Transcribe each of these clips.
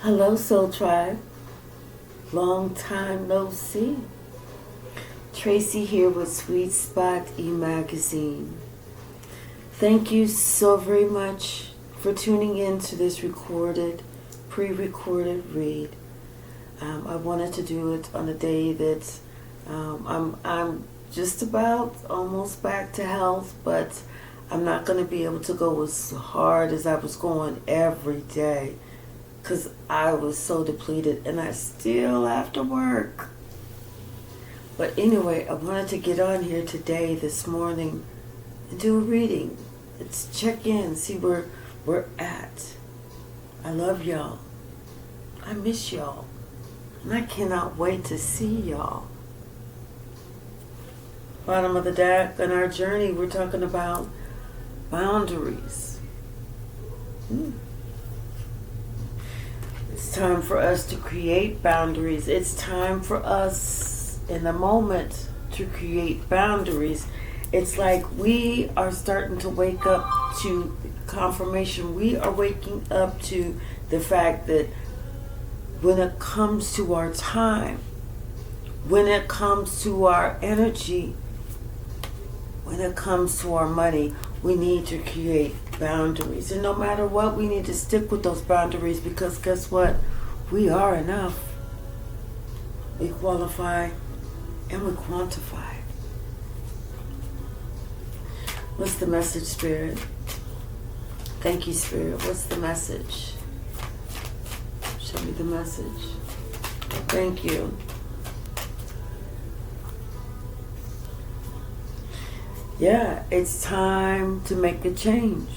Hello, Soul Tribe. Long time no see. Tracy here with Sweet Spot e-magazine. Thank you so very much for tuning in to this pre-recorded read. I wanted to do it on a day that I'm just about almost back to health, but I'm not going to be able to go as hard as I was going every day, because I was so depleted and I still have to work. But anyway, I wanted to get on here today, this morning, and do a reading. Let's check in, see where we're at. I love y'all. I miss y'all. And I cannot wait to see y'all. Bottom of the deck, on our journey, we're talking about boundaries. It's time for us to create boundaries. It's time for us in the moment to create boundaries. It's like we are starting to wake up to confirmation. We are waking up to the fact that when it comes to our time, when it comes to our energy, when it comes to our money, we need to create boundaries. And no matter what, we need to stick with those boundaries, because guess what? We are enough. We qualify and we quantify. What's the message, Spirit? Thank you, Spirit. What's the message? Show me the message. Thank you. Yeah, it's time to make a change.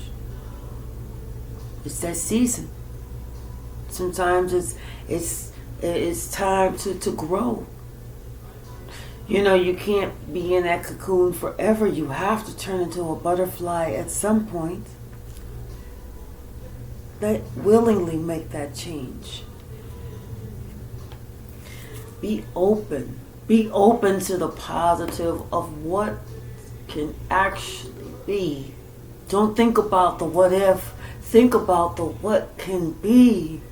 It's that season. Sometimes it's time to grow. You know, you can't be in that cocoon forever. You have to turn into a butterfly at some point. Willingly make that change. Be open. Be open to the positive of what can actually be. Don't think about the what if. Think about the what can be.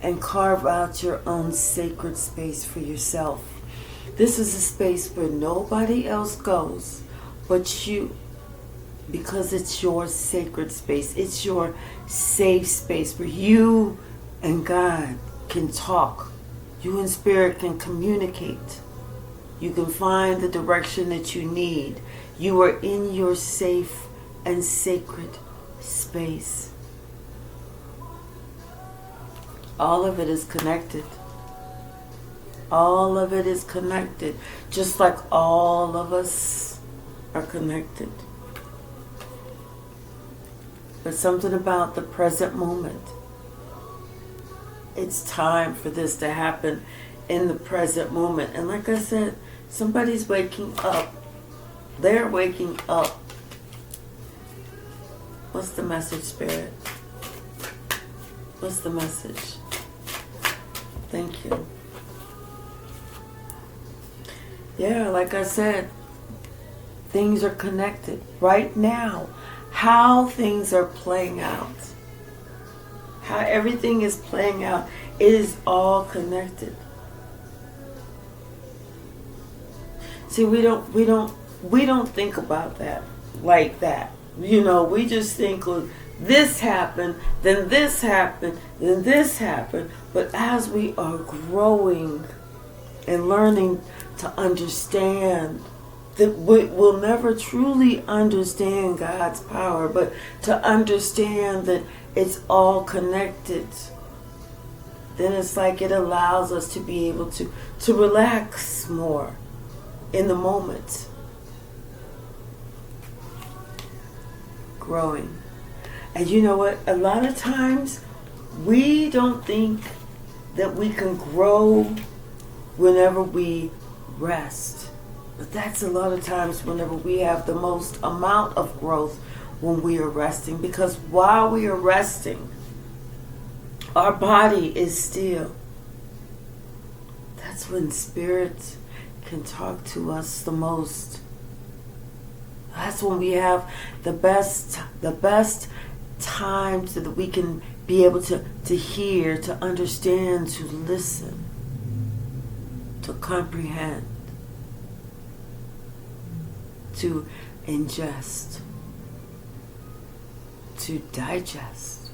And carve out your own sacred space for yourself. This is a space where nobody else goes but you, because it's your sacred space. It's your safe space where you and God can talk. You and Spirit can communicate. You can find the direction that you need. You are in your safe and sacred space. All of it is connected. All of it is connected. Just like all of us are connected. But something about the present moment. It's time for this to happen in the present moment. And like I said, somebody's waking up. They're waking up. What's the message, Spirit? What's the message? Thank you. Yeah, like I said, things are connected right now. How things are playing out, how everything is playing out, it is all connected. See, we don't think about that like that. You know, we just think of this happened, then this happened, then this happened. But as we are growing and learning to understand, that we'll never truly understand God's power, but to understand that it's all connected, then it's like it allows us to be able to relax more in the moment. Growing. And you know what? A lot of times we don't think that we can grow whenever we rest. But that's a lot of times whenever we have the most amount of growth, when we are resting. Because while we are resting, our body is still. That's when Spirit can talk to us the most. That's when we have the best time so that we can be able to hear, to understand, to listen, to comprehend, to ingest, to digest.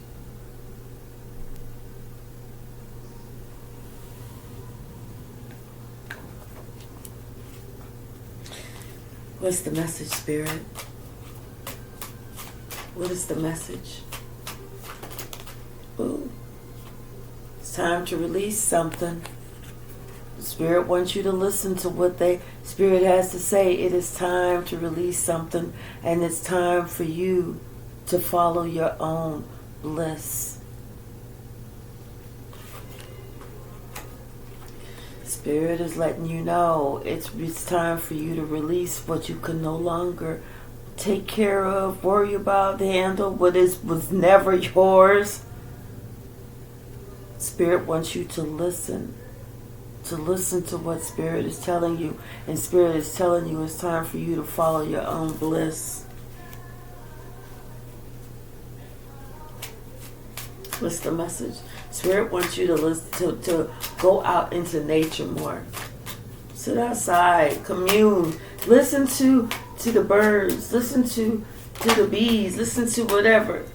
What's the message, Spirit? What is the message? Ooh. It's time to release something. Spirit wants you to listen to what Spirit has to say. It is time to release something, and it's time for you to follow your own bliss. Spirit is letting you know it's time for you to release what you can no longer take care of, worry about, handle, what was never yours. Spirit wants you to listen to what Spirit is telling you, and Spirit is telling you it's time for you to follow your own bliss. What's the message? Spirit wants you to listen to go out into nature more. Sit outside, commune, listen to the birds, listen to the bees, listen to whatever.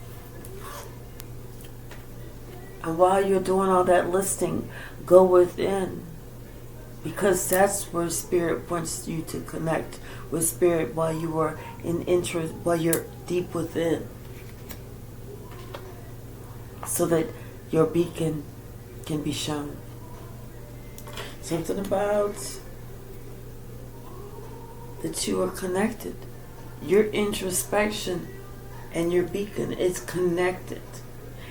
And while you're doing all that listening, go within. Because that's where Spirit wants you to connect with Spirit while you are in interest, while you're deep within. So that your beacon can be shown. Something about that you are connected. Your introspection and your beacon is connected.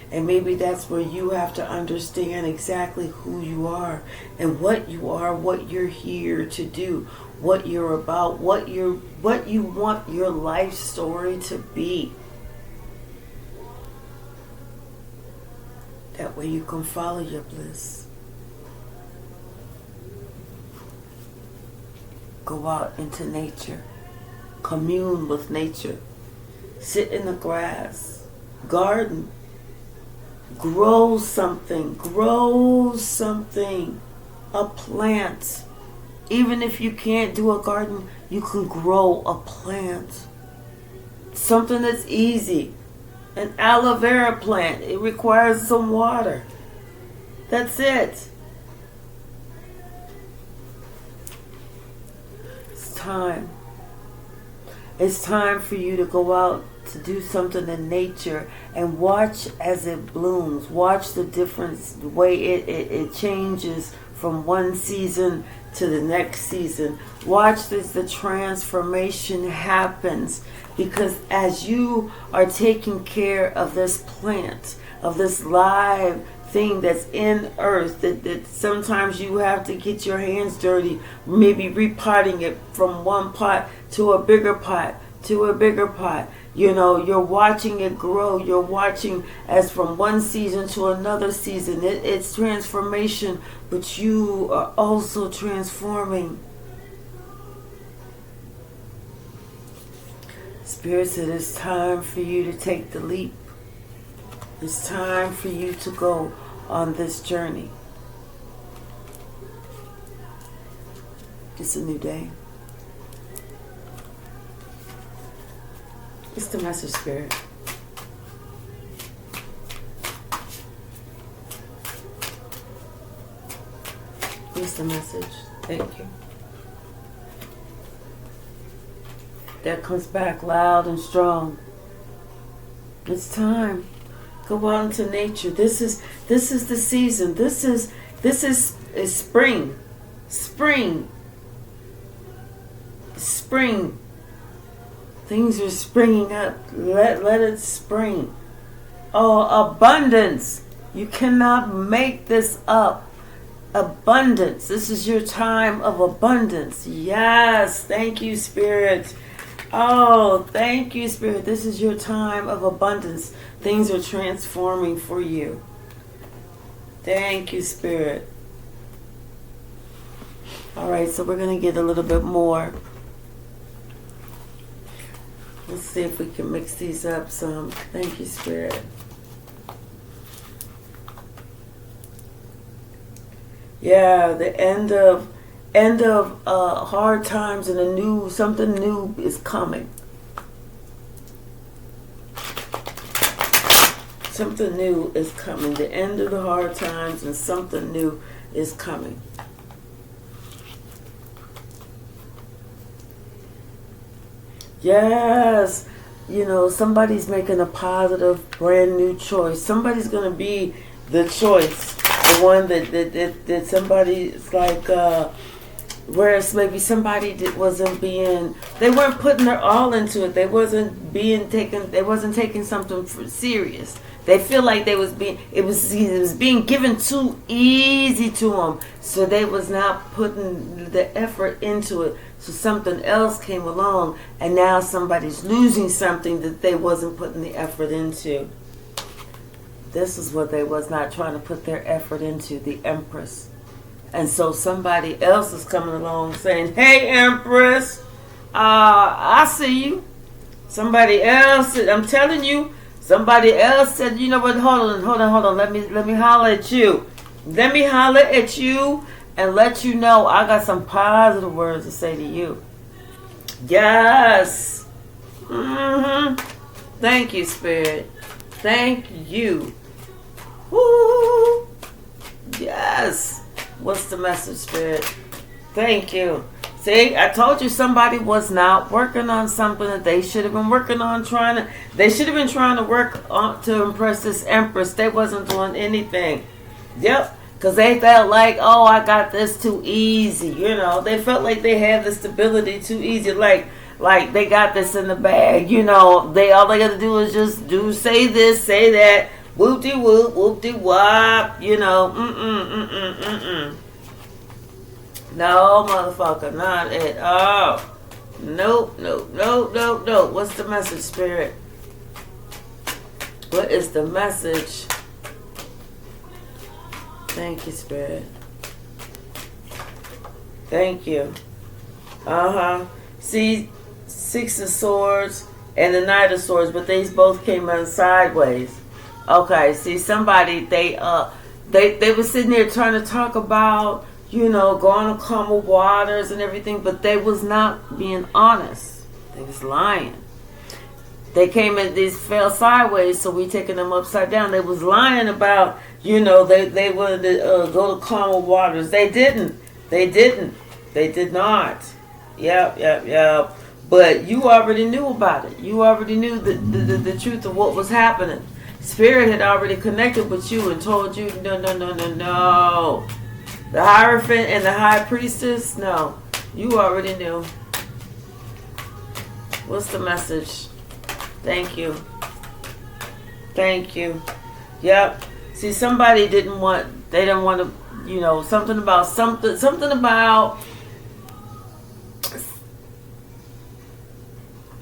And maybe that's where you have to understand exactly who you are and what you are, what you're here to do, what you're about, what you want your life story to be. That way you can follow your bliss. Go out into nature. Commune with nature. Sit in the grass. Garden. Grow something. A plant. Even if you can't do a garden, you can grow a plant. Something that's easy. An aloe vera plant. It requires some water. That's it. It's time. It's time for you to go out to do something in nature and watch as it blooms. Watch the difference, the way it changes from one season to the next season. Watch as the transformation happens, because as you are taking care of this plant, of this live thing that's in earth, that sometimes you have to get your hands dirty, maybe repotting it from one pot to a bigger pot to a bigger pot. You know, you're watching it grow. You're watching as from one season to another season. It's transformation, but you are also transforming. Spirit said it's time for you to take the leap. It's time for you to go on this journey. It's a new day. It's the message, Spirit. It's the message. Thank you. That comes back loud and strong. It's time. Go out into nature. This is the season. This is spring. Spring. Things are springing up. Let it spring. Oh, abundance. You cannot make this up. Abundance. This is your time of abundance. Yes. Thank you, Spirit. Oh, thank you, Spirit. This is your time of abundance. Things are transforming for you. Thank you, Spirit. All right, so we're going to get a little bit more. Let's see if we can mix these up some. Thank you, Spirit. Yeah, the end of hard times, and something new is coming. Something new is coming. The end of the hard times, and something new is coming. Yes. Somebody's making a positive, brand new choice. Somebody's going to be the choice. The one that somebody's like, whereas maybe somebody that they weren't putting their all into it. They wasn't taking something serious. They feel like it was being given too easy to them. So they was not putting the effort into it. So something else came along, and now somebody's losing something that they wasn't putting the effort into. This is what they was not trying to put their effort into, the Empress. And so somebody else is coming along saying, hey, Empress, I see you. Somebody else, I'm telling you, somebody else said, you know what, hold on, let me holler at you. Let me holler at you and let you know I got some positive words to say to you. Yes. Thank you, Spirit. Thank you. Woo! Yes. What's the message, Spirit? Thank you. See, I told you somebody was not working on something that they should have been working on. They should have been trying to work on to impress this Empress. They wasn't doing anything. Yep. Because they felt like, oh, I got this too easy. They felt like they had the stability too easy. Like they got this in the bag. All they got to do is just say this, say that. Whoop-de-whoop, whoop-de-wop. No, motherfucker, not at all. Nope. What's the message, Spirit? What is the message? Thank you, Spirit. Thank you. See, 6 of Swords and the Knight of Swords, but these both came in sideways. Okay, see, somebody, they were sitting there trying to talk about, going to calmer waters and everything, but they was not being honest. They was lying. They came in, these fell sideways, so we taking them upside down. They was lying about, they wanted to go to calmer waters. They didn't. They did not. Yep. But you already knew about it. You already knew the truth of what was happening. Spirit had already connected with you and told you, no. The Hierophant and the High Priestess, no. You already knew. What's the message? Thank you. Yep. See, somebody didn't want to, something about,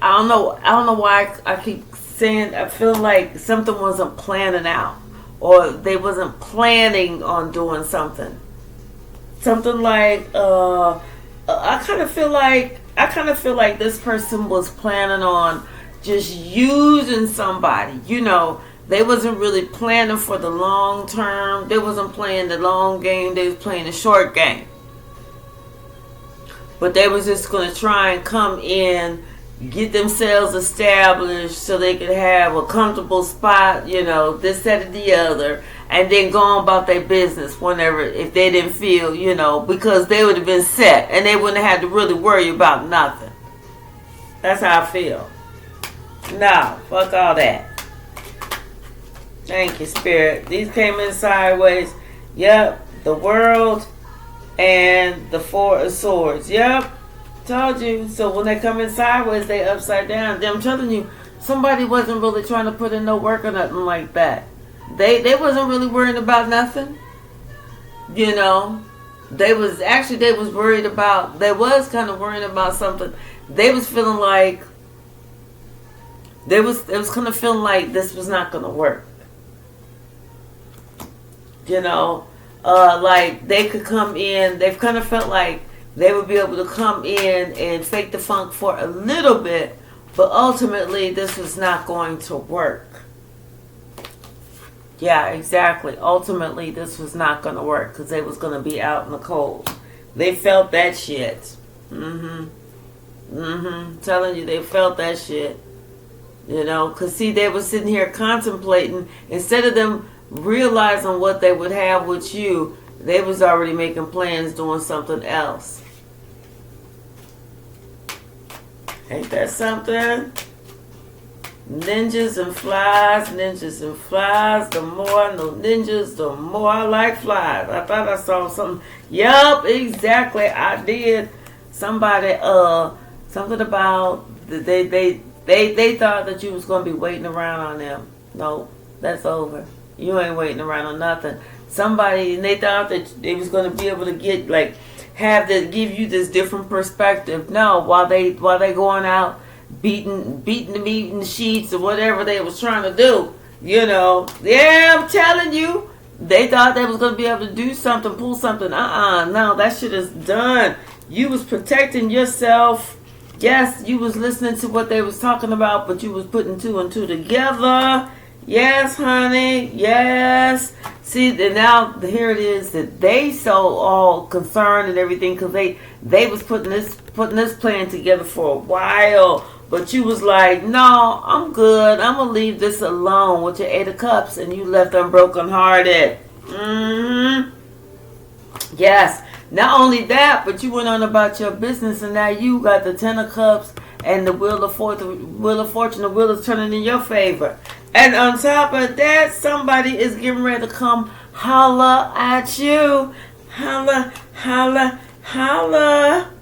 I don't know why I keep saying, I feel like something wasn't planning out, or they wasn't planning on doing something. Something like, I kind of feel like this person was planning on just using somebody. They wasn't really planning for the long term. They wasn't playing the long game. They was playing the short game. But they was just going to try and come in, get themselves established so they could have a comfortable spot, this, that, and the other, and then go on about their business whenever, if they didn't feel, because they would have been set and they wouldn't have had to really worry about nothing. That's how I feel. No, fuck all that. Thank you, Spirit. These came in sideways. Yep, the World and the 4 of Swords. Yep, told you. So when they come in sideways, they upside down. I'm telling you, somebody wasn't really trying to put in no work or nothing like that. They wasn't really worrying about nothing. They was worried about, they was kind of worrying about something. They was feeling like, it was kind of feeling like this was not going to work. Like they could come in, they've kind of felt like they would be able to come in and fake the funk for a little bit, but ultimately this was not going to work. Yeah, exactly. Ultimately, this was not going to work because they was going to be out in the cold. They felt that shit. Telling you, they felt that shit. You know, because see, they were sitting here contemplating. Instead of them realizing what they would have with you, they was already making plans doing something else. Ain't that something? Ninjas and flies, ninjas and flies. The more I know ninjas, the more I like flies. I thought I saw something. Yup, exactly. I did. Somebody, something about they thought that you was gonna be waiting around on them. No, that's over. You ain't waiting around on nothing. Somebody, and they thought that they was gonna be able to get like have to give you this different perspective. No, while they going out beating the meat and the sheets or whatever they was trying to do. You know, yeah, I'm telling you, they thought they was gonna be able to do something, pull something. No, that shit is done. You was protecting yourself. Yes, you was listening to what they was talking about, but you was putting two and two together. Yes, honey. Yes. See, and now here it is that they so all concerned and everything because they was putting this plan together for a while. But you was like, no, I'm good. I'm going to leave this alone with your 8 of Cups. And you left them brokenhearted. Yes. Not only that, but you went on about your business. And now you got the 10 of Cups and the Wheel of Fortune. The wheel is turning in your favor. And on top of that, somebody is getting ready to come holla at you. Holla, holla, holla.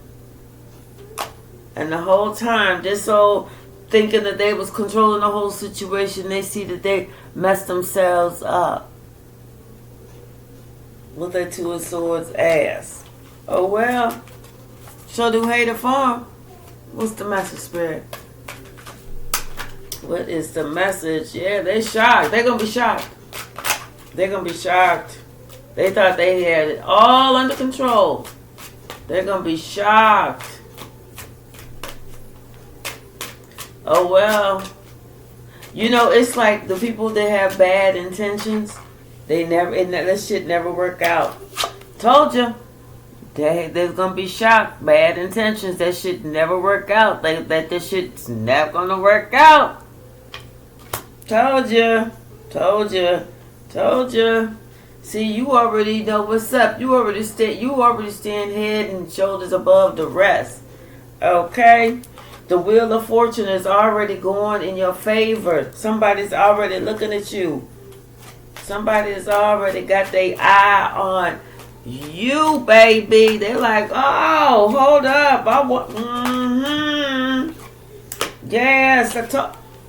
And the whole time, this old thinking that they was controlling the whole situation, they see that they messed themselves up. With their 2 of Swords ass. Oh well. Sure do hate a farm. What's the message, Spirit? What is the message? Yeah, they shocked. They're going to be shocked. They're going to be shocked. They thought they had it all under control. They're going to be shocked. Oh, well. You know, it's like the people that have bad intentions, that shit never work out. Told you. They're going to be shocked. Bad intentions, that shit never work out. That this shit's never going to work out. Told you. Told you. Told you. See, you already know what's up. You already stand head and shoulders above the rest. Okay? The Wheel of Fortune is already going in your favor. Somebody's already looking at you. Somebody's already got their eye on you, baby. They're like, oh, hold up. Yes,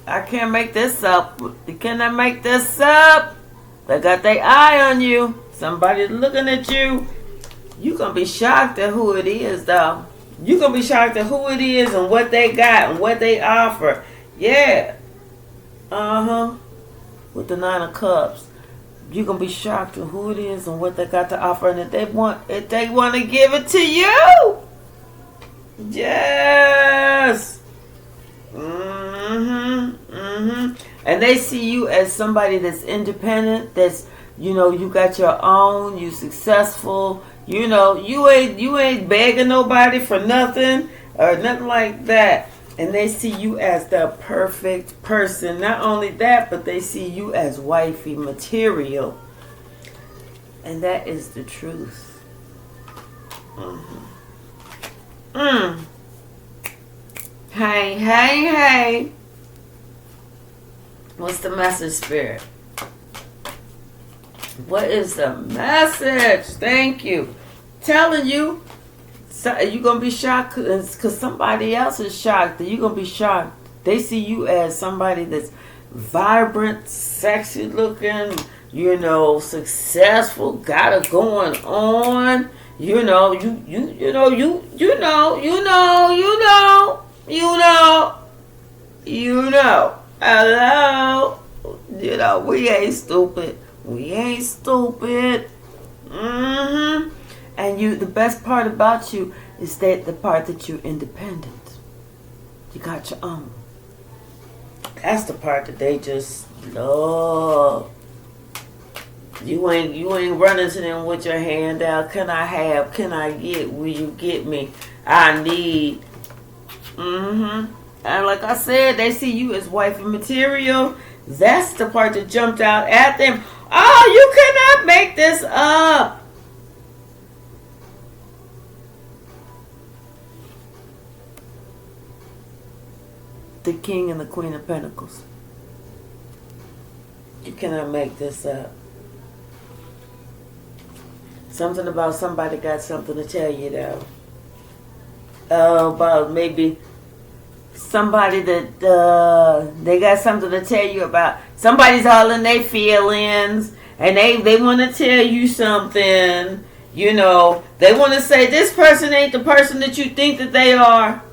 I can't make this up. Can I make this up? They got their eye on you. Somebody's looking at you. You're going to be shocked at who it is, though. You're going to be shocked at who it is and what they got and what they offer. Yeah. With the 9 of Cups. You're going to be shocked at who it is and what they got to offer. And if they want to give it to you. Yes. And they see you as somebody that's independent, that's, you know, you got your own, you successful, you know, you ain't begging nobody for nothing or nothing like that. And they see you as the perfect person. Not only that, but they see you as wifey material. And that is the truth. Hey. What's the message, Spirit? What is the message? Thank you. Telling you, so you're going to be shocked because somebody else is shocked. You're going to be shocked. They see you as somebody that's vibrant, sexy looking, you know, successful, got it going on. You know. Hello. You know, we ain't stupid. And the best part about you is that the part that you're independent. You got your own. That's the part that they just love. You ain't running to them with your hand out. Can I have? Can I get? Will you get me? I need. And like I said, they see you as wifey material. That's the part that jumped out at them. Oh, you cannot make this up. The King and the Queen of Pentacles. You cannot make this up. Something about somebody got something to tell you though. About maybe somebody that they got something to tell you about. Somebody's all in their feelings and they want to tell you something. You know, they want to say this person ain't the person that you think that they are.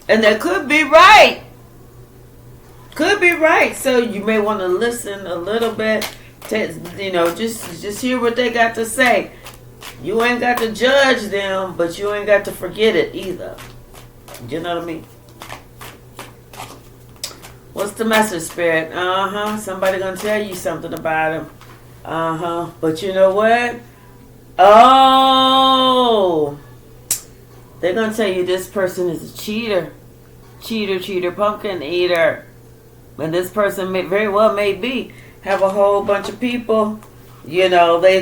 And that could be right. Could be right. So you may want to listen a little bit to, you know, just hear what they got to say. You ain't got to judge them, but you ain't got to forget it either. You know what I mean? What's the message, Spirit? Somebody gonna tell you something about him. But you know what? Oh, they're gonna tell you this person is a cheater, cheater, pumpkin eater, and this person very well may be have a whole bunch of people. You know, they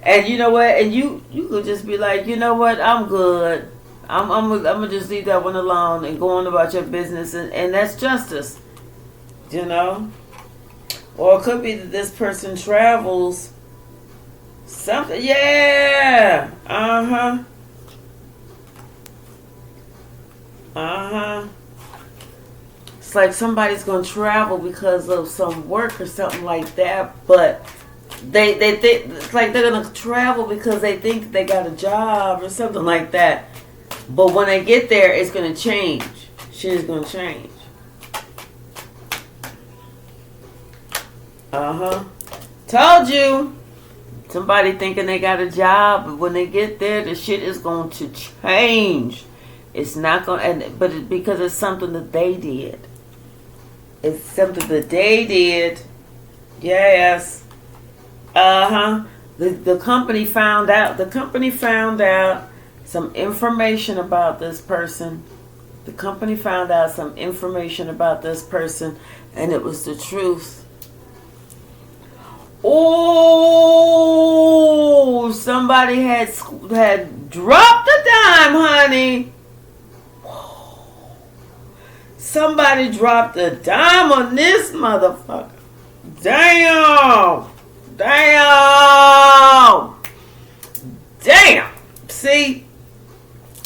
and you know what? And you could just be like, you know what? I'm good. I'm gonna just leave that one alone and go on about your business, and that's justice. You know, or it could be that this person travels. Something, yeah. It's like somebody's gonna travel because of some work or something like that, but they think it's like they're gonna travel because they think they got a job or something like that. But when they get there, it's gonna change. Shit is gonna change. Told you. Somebody thinking they got a job, but when they get there, the shit is going to change. It's not going, because it's something that they did. It's something that they did. Yes. The company found out. The company found out some information about this person. The company found out some information about this person, and it was the truth. Oh, somebody had dropped a dime, honey. Somebody dropped a dime on this motherfucker. Damn. See,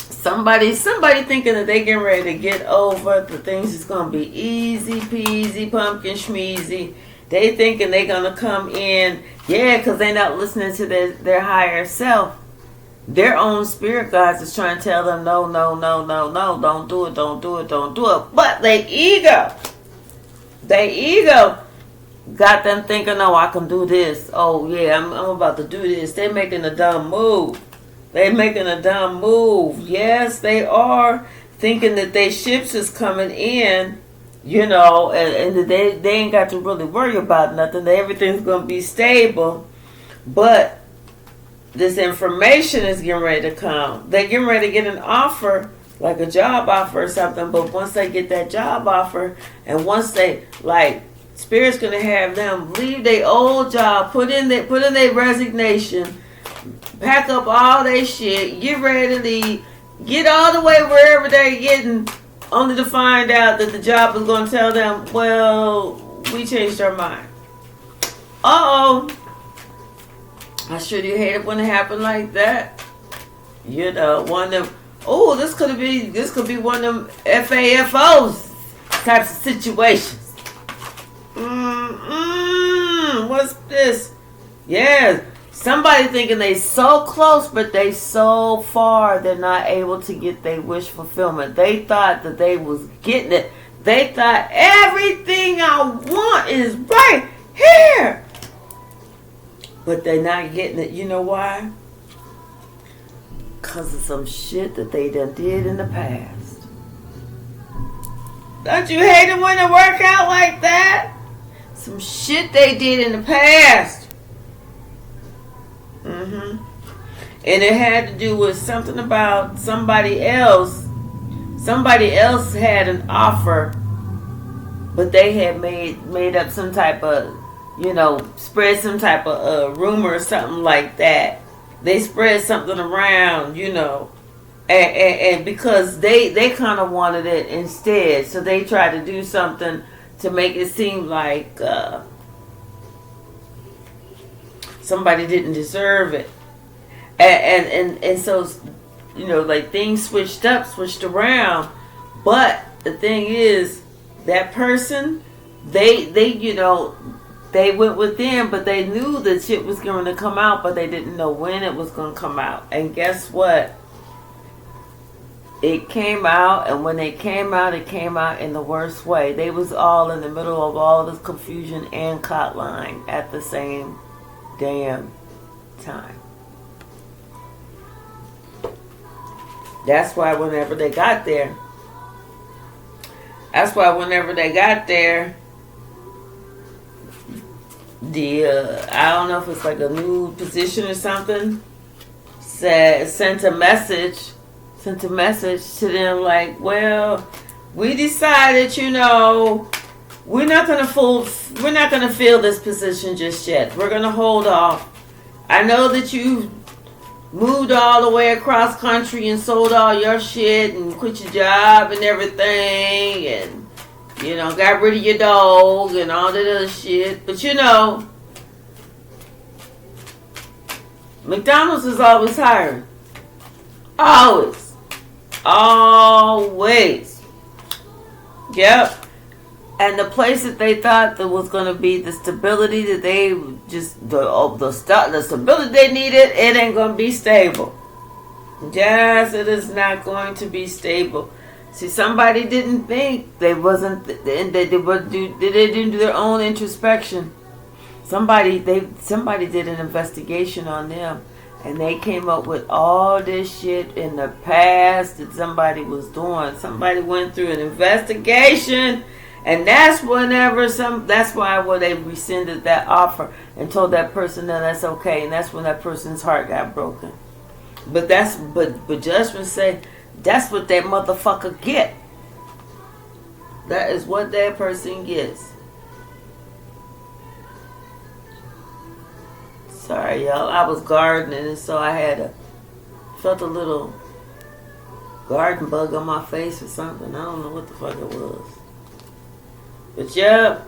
somebody thinking that they getting ready to get over the things is gonna be easy peasy, pumpkin schmeezy. They thinking they gonna come in, because they're not listening to their higher self. Their own spirit guides is trying to tell them, no, don't do it. But their ego got them thinking, no, I can do this. Oh yeah, I'm about to do this. They're making a dumb move. Yes, they are thinking that their ships is coming in. You know, and they ain't got to really worry about nothing. Everything's going to be stable. But this information is getting ready to come. They're getting ready to get an offer, like a job offer or something. But once they get that job offer, and once they, Spirit's going to have them leave their old job, put in their resignation, pack up all their shit, get ready to leave, get all the way wherever they're getting, only to find out that the job is going to tell them, well, we changed our mind. I sure do hate it when it happened like that. You know, one of them, this could be one of them FAFOs types of situations. What's this? Yeah. Somebody thinking they so close, but they so far they're not able to get their wish fulfillment. They thought that they was getting it. They thought everything I want is right here. But they're not getting it. You know why? Because of some shit that they done did in the past. Don't you hate it when it work out like that? Some shit they did in the past. And it had to do with something about somebody else. Somebody else had an offer, but they had made up some type of, spread some type of rumor or something like that. They spread something around, and because they kind of wanted it instead, so they tried to do something to make it seem like somebody didn't deserve it, and so like things switched around. But the thing is, that person, they went with them, but they knew that shit was going to come out, but they didn't know when it was going to come out. And guess what? It came out, and when it came out in the worst way. They was all in the middle of all this confusion and caught line at the same damn time. That's why whenever they got there, the I don't know if it's like a new position or something, sent a message to them like, well, we decided, we're not gonna fill this position just yet. We're gonna hold off. I know that you moved all the way across country and sold all your shit and quit your job and everything, and got rid of your dog and all that other shit. But McDonald's is always hiring. Always. Yep. And the place that they thought that was going to be the stability that they the stability they needed, it ain't going to be stable. Yes, it is not going to be stable. See, somebody didn't think they didn't do their own introspection. Somebody did an investigation on them, and they came up with all this shit in the past that somebody was doing. Somebody went through an investigation. And that's why they rescinded that offer and told that person that that's okay, and that's when that person's heart got broken. But judgment say that's what that motherfucker get. That is what that person gets. Sorry, y'all. I was gardening, and so I felt a little garden bug on my face or something. I don't know what the fuck it was. But yep,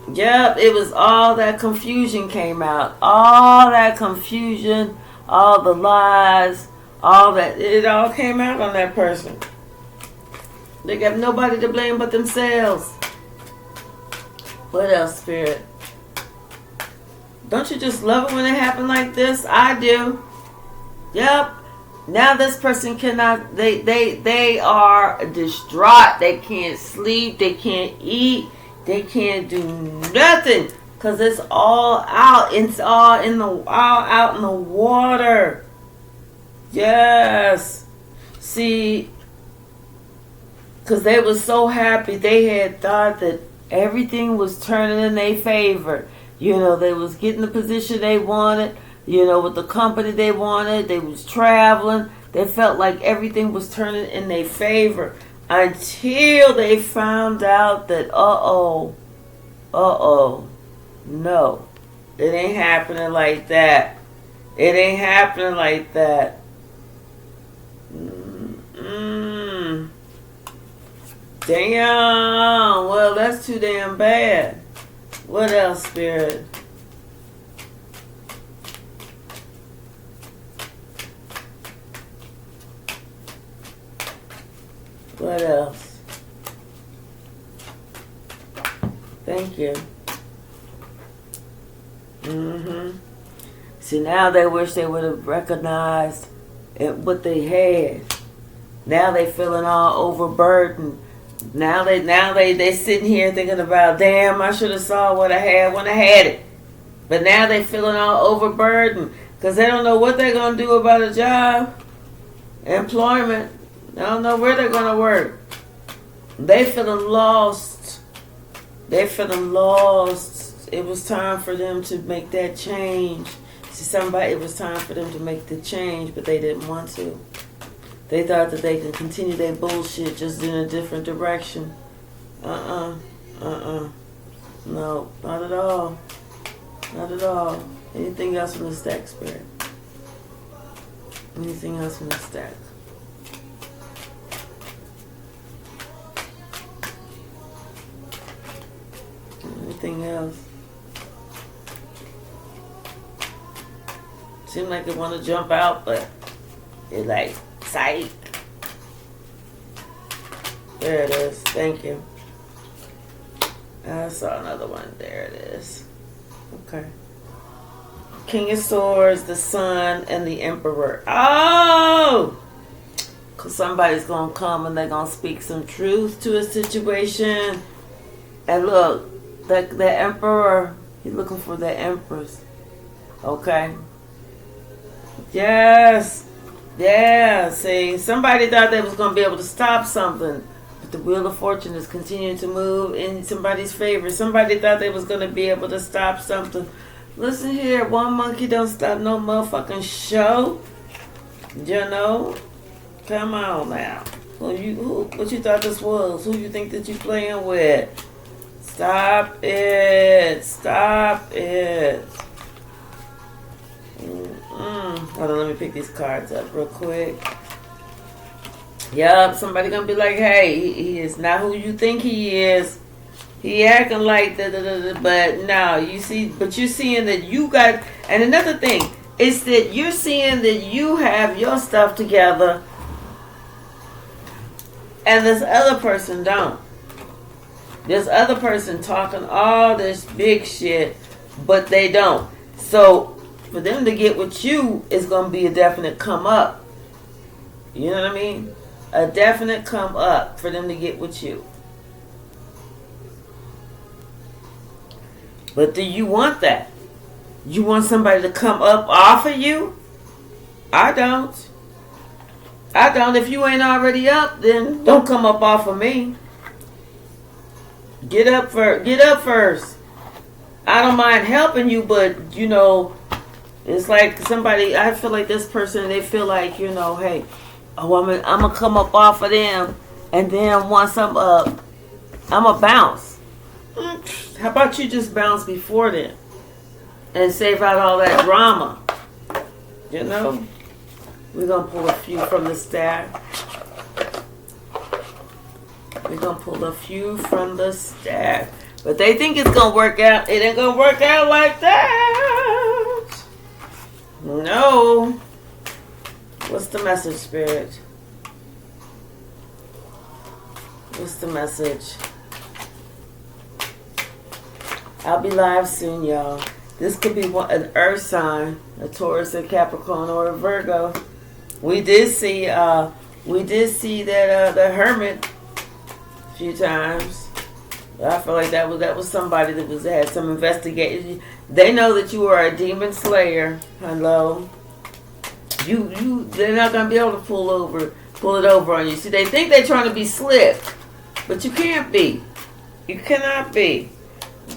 it was all that confusion came out. All that confusion, all the lies, all that, it all came out on that person. They got nobody to blame but themselves. What else, Spirit? Don't you just love it when it happens like this? I do. Yep. Now this person cannot, they are distraught. They can't sleep. They can't eat. They can't do nothing. Because it's all out. It's all out in the water. Yes. See, because they were so happy. They had thought that everything was turning in their favor. They was getting the position they wanted. With the company they wanted. They was traveling. They felt like everything was turning in their favor. Until they found out that, no. It ain't happening like that. It ain't happening like that. Damn. Well, that's too damn bad. What else, Spirit? What else? Thank you. See, now they wish they would have recognized what they had. Now they feeling all overburdened. Now they sitting here thinking about, damn, I should have saw what I had when I had it. But now they feeling all overburdened because they don't know what they're going to do about a job, employment. They don't know where they're going to work. They feeling lost. They feeling lost. It was time for them to make that change. somebody, it was time for them to make the change, but they didn't want to. They thought that they could continue their bullshit just in a different direction. No, not at all. Not at all. Anything else in the stack, Spirit? Anything else in the stack? Anything else? Seem like they want to jump out, but they're like, psych. There it is. Thank you. I saw another one. There it is. Okay. King of Swords, the Sun, and the Emperor. Oh! Because somebody's going to come and they're going to speak some truth to a situation. And look, the Emperor, he's looking for the Empress. Okay? Yes. Yeah. See, somebody thought they was going to be able to stop something. But the Wheel of Fortune is continuing to move in somebody's favor. Somebody thought they was going to be able to stop something. Listen here, one monkey don't stop no motherfucking show. You know? Come on now. What you thought this was? Who you think that you playing with? Stop it. Stop it. Hold on, let me pick these cards up real quick. Yup, somebody gonna be like, hey, he is not who you think he is. He acting like but no, you see, but you're seeing that you got, and another thing is that you're seeing that you have your stuff together and this other person don't. This other person talking all this big shit, but they don't. So for them to get with you is going to be a definite come up. You know what I mean? A definite come up for them to get with you. But do you want that? You want somebody to come up off of you? I don't. I don't. If you ain't already up, then don't come up off of me. Get up first. I don't mind helping you, but you know, it's like somebody, I feel like this person, they feel like, you know, hey, oh, I'm gonna come up off of them, and then once I'm up, I'm gonna bounce. How about you just bounce before then and save out all that drama? You know? We're going to pull a few from the stack. We're going to pull a few from the stack. But they think it's going to work out. It ain't going to work out like that. No. What's the message, Spirit? What's the message? I'll be live soon, y'all. This could be an earth sign, a Taurus, a Capricorn, or a Virgo. We did see that the Hermit a few times. I feel like that was somebody that had some investigation. They know that you are a demon slayer. Hello. They're not gonna be able to pull it over on you. See, they think they're trying to be slick, but you can't be. You cannot be.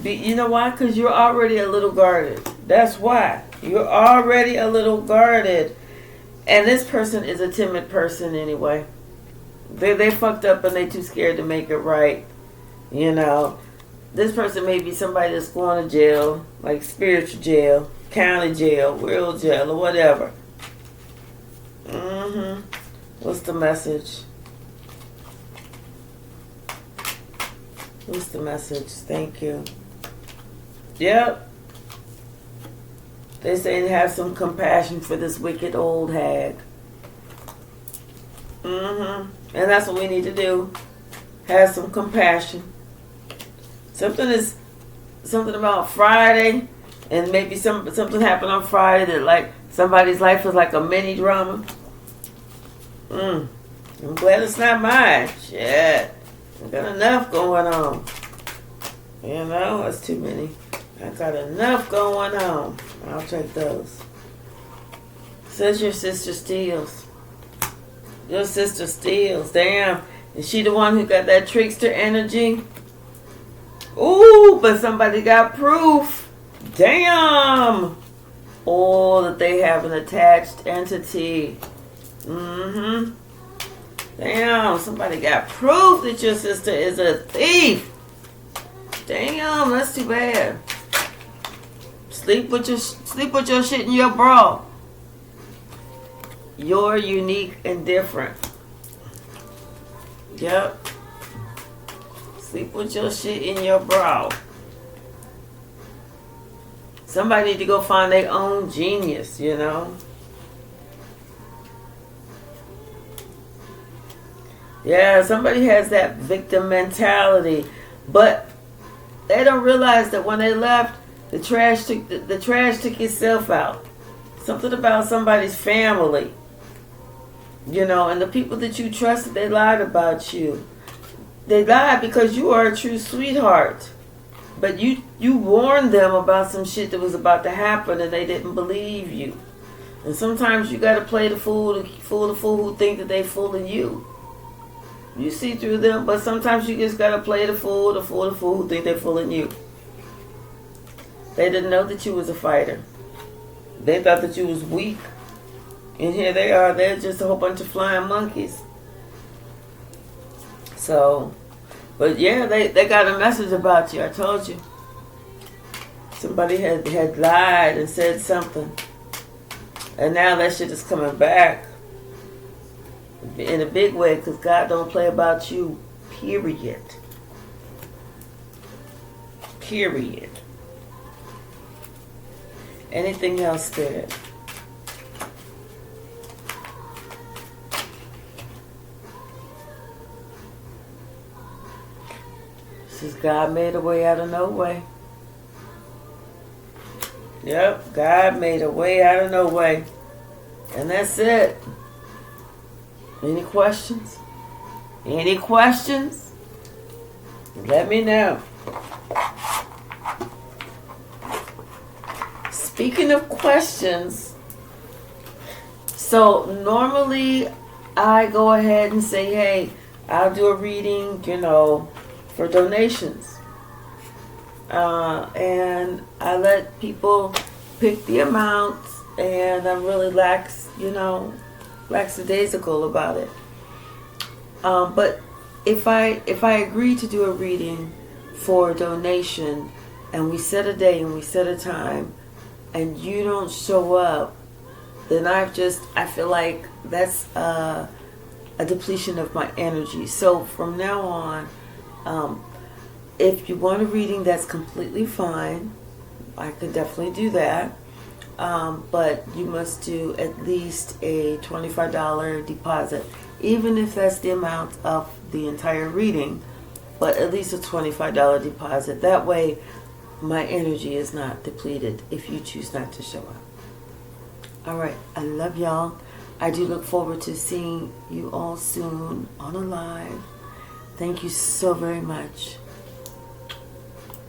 You know why? Because you're already a little guarded. That's why. You're already a little guarded. And this person is a timid person anyway. They fucked up and they too scared to make it right. You know. This person may be somebody that's going to jail, like spiritual jail, county jail, real jail, or whatever. What's the message? What's the message? Thank you. Yep. They say have some compassion for this wicked old hag. And that's what we need to do. Have some compassion. Something about Friday, and maybe something happened on Friday that like somebody's life was like a mini drama. I'm glad it's not mine. Shit. I got enough going on. You know, that's too many. I got enough going on. I'll take those. Says your sister steals. Your sister steals. Damn. Is she the one who got that trickster energy? Ooh, but somebody got proof. Damn. or that they have an attached entity. Mm-hmm. Damn, somebody got proof that your sister is a thief. Damn, that's too bad. Sleep with your shit in your bra. You're unique and different. Yep. Sleep with your shit in your bra. Somebody need to go find their own genius, you know. Yeah, somebody has that victim mentality, but they don't realize that when they left, the trash took itself out. Something about somebody's family, you know, and the people that you trusted, they lied about you. They lied because you are a true sweetheart, but you warned them about some shit that was about to happen, and they didn't believe you. And sometimes you got to play the fool who think that they fooling you. You see through them, but sometimes you just gotta play the fool who think they're fooling you. They didn't know that you was a fighter. They thought that you was weak. And here they are, they're just a whole bunch of flying monkeys. So, but yeah, they got a message about you, I told you. Somebody had lied and said something. And now that shit is coming back. In a big way, because God don't play about you, period. Period. Anything else, Spirit? This is God made a way out of no way. Yep, God made a way out of no way. And that's it. Any questions? Any questions? Let me know. Speaking of questions, so normally I go ahead and say, hey, I'll do a reading, you know, for donations. And I let people pick the amount, and I'm really lackadaisical about it. But if I agree to do a reading for a donation, and we set a day and we set a time, and you don't show up, then I feel like that's a depletion of my energy. So from now on, if you want a reading, that's completely fine. I could definitely do that. But you must do at least a $25 deposit, even if that's the amount of the entire reading, but at least a $25 deposit. That way, my energy is not depleted if you choose not to show up. All right, I love y'all. I do look forward to seeing you all soon on a live. Thank you so very much.